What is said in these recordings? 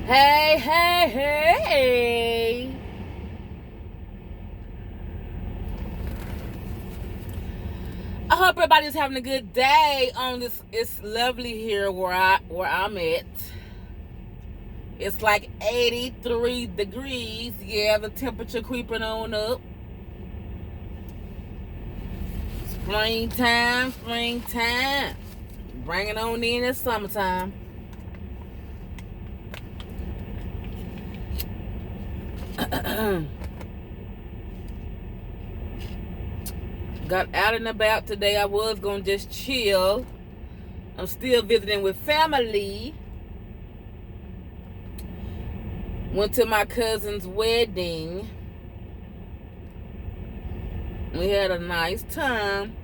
Hey, hey, hey. I hope everybody's having a good day on this. It's lovely here where I'm at. It's like 83 degrees. Yeah, the temperature creeping on up. Springtime, springtime. Bringing on in the summertime. Got out and about today. I was gonna just chill. I'm still visiting with family. Went to my cousin's wedding. We had a nice time.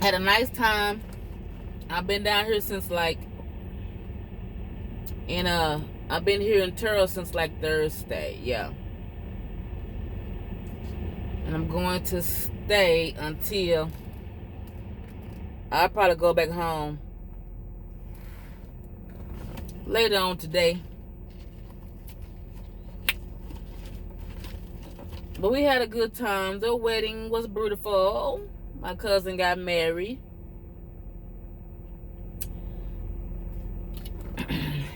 Had a nice time. I've been down here since I've been here in Turo since like Thursday, yeah. And I'm going to stay until I'll probably go back home later on today. But we had a good time. The wedding was beautiful. My cousin got married.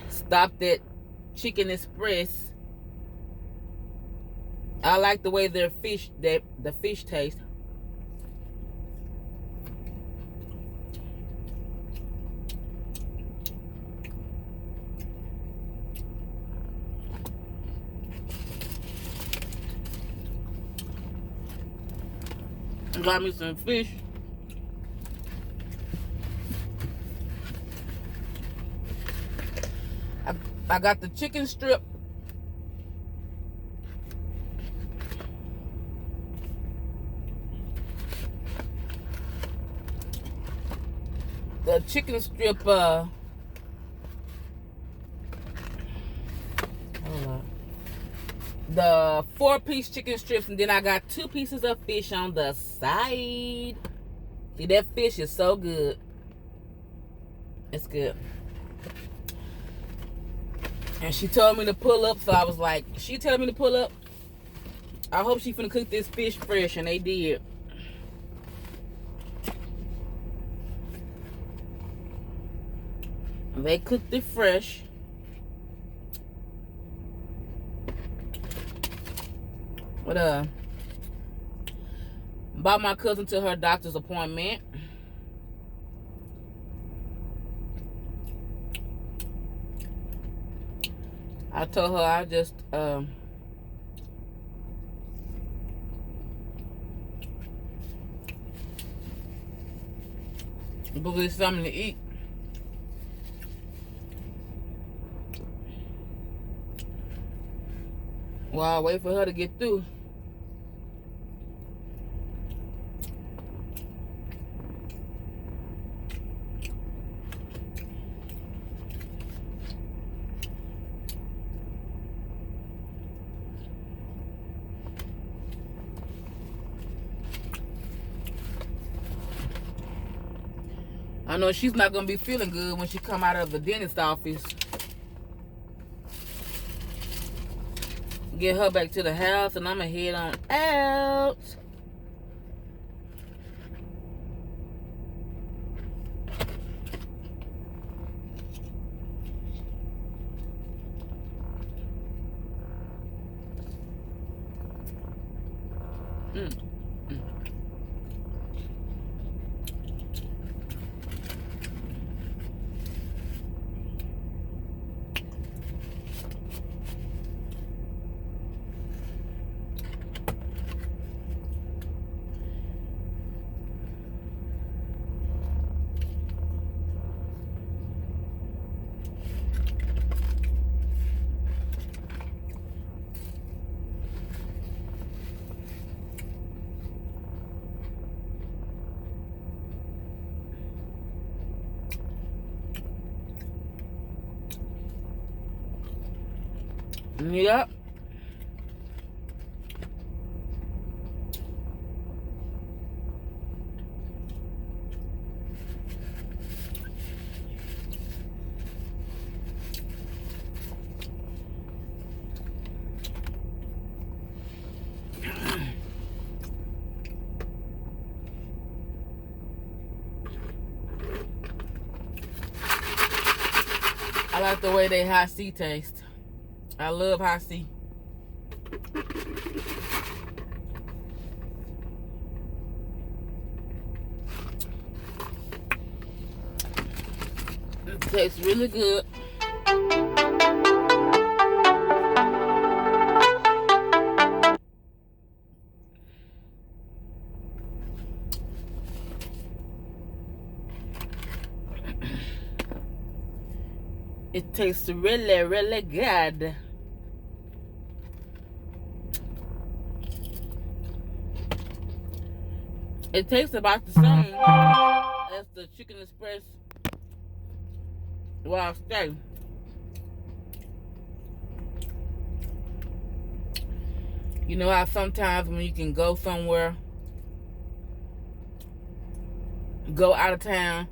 Stopped at Chicken Express. I like the way the fish tastes. Got me some fish. I got the chicken strip. The chicken strip, hold on. The 4-piece chicken strips, and then I got 2 pieces of fish on the side. See, that fish is so good. It's good. And she told me to pull up, so I was like, she told me to pull up. I hope she finna cook this fish fresh, and they did. They cooked it fresh. But brought my cousin to her doctor's appointment. I told her I just go get something to eat. While I wait for her to get through. I know she's not gonna be feeling good when she come out of the dentist office. Get her back to the house, and I'm gonna head on out. Yep. like the way they high C taste. I love high C. It tastes really good. It tastes really, really good. It tastes about the same as the Chicken Express Wild Steak. You know how sometimes when you can go somewhere, go out of town,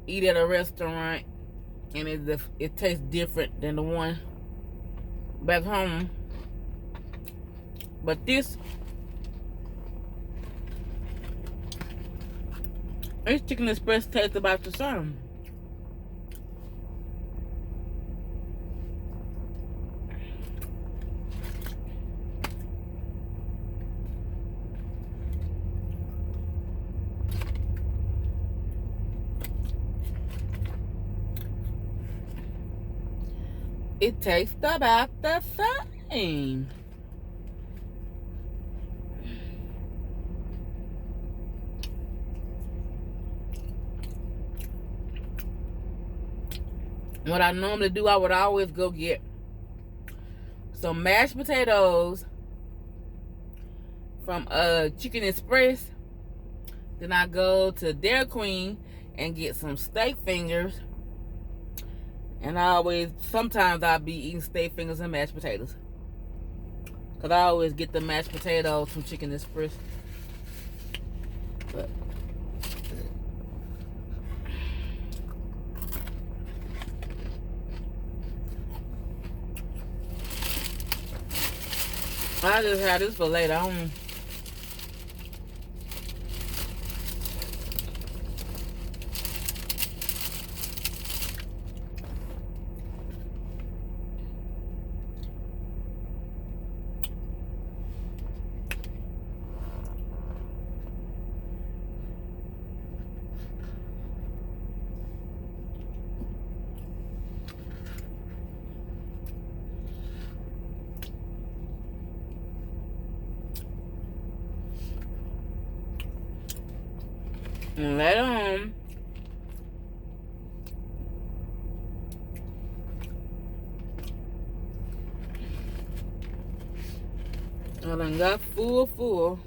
eat at a restaurant, and it tastes different than the one back home. But this Chicken Express tastes about the same. It tastes about the same. What I normally do, I would always go get some mashed potatoes from Chicken Express. Then I go to Dairy Queen and get some steak fingers. And sometimes I'll be eating steak fingers and mashed potatoes. Because I always get the mashed potatoes from Chicken Express. But I just had this for later on. And later on, I done got full.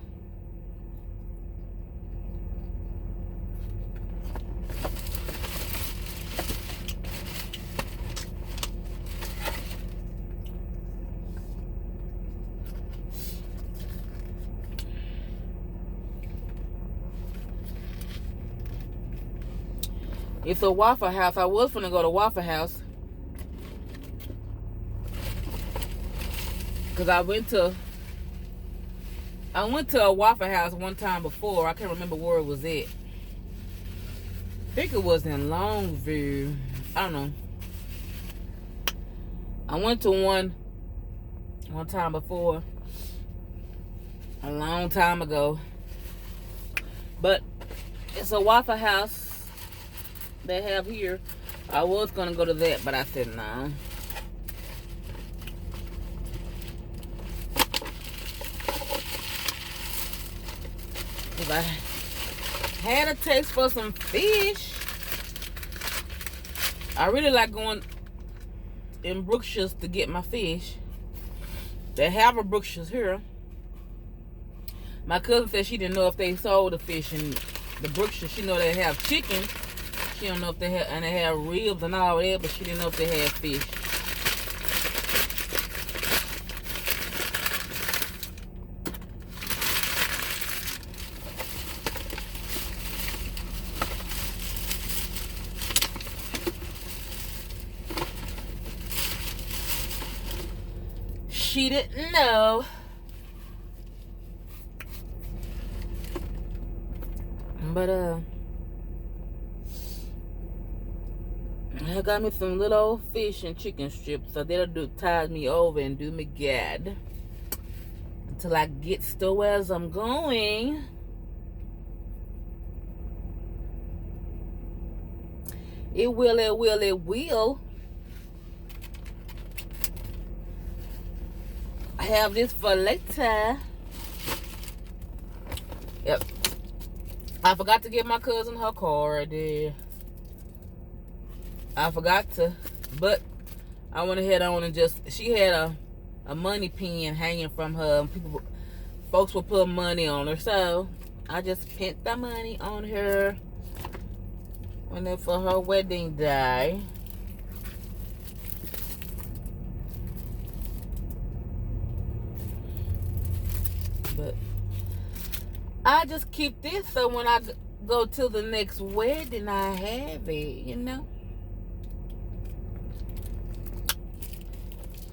It's a Waffle House. I was gonna go to Waffle House because I went to a Waffle House one time before. I can't remember where it was at. I think it was in Longview. I don't know. I went to one time before, a long time ago. But it's a Waffle House they have here. I was gonna go to that, but I said no. Cause I had a taste for some fish. I really like going in Brookshire's to get my fish. They have a Brookshire's here. My cousin said she didn't know if they sold the fish in the Brookshire. She know they have chicken. She don't know if they have, and they have ribs and all that, but she didn't know if they had fish. She didn't know. But I got me some little old fish and chicken strips, so that'll tide me over and do me good until I get to where I'm going. It will. I have this for later. Yep. I forgot to give my cousin her card. I forgot to, but I went ahead on and she had a money pin hanging from her. Folks would put money on her, so I just pinned the money on her for her wedding day. But I just keep this so when I go to the next wedding, I have it, you know.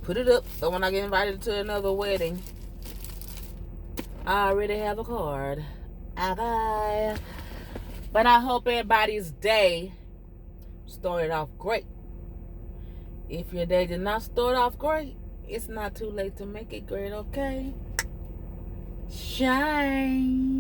Put it up so when I get invited to another wedding, I already have a card. Bye. But I hope everybody's day started off great. If your day did not start off great, it's not too late to make it great, okay? Shine.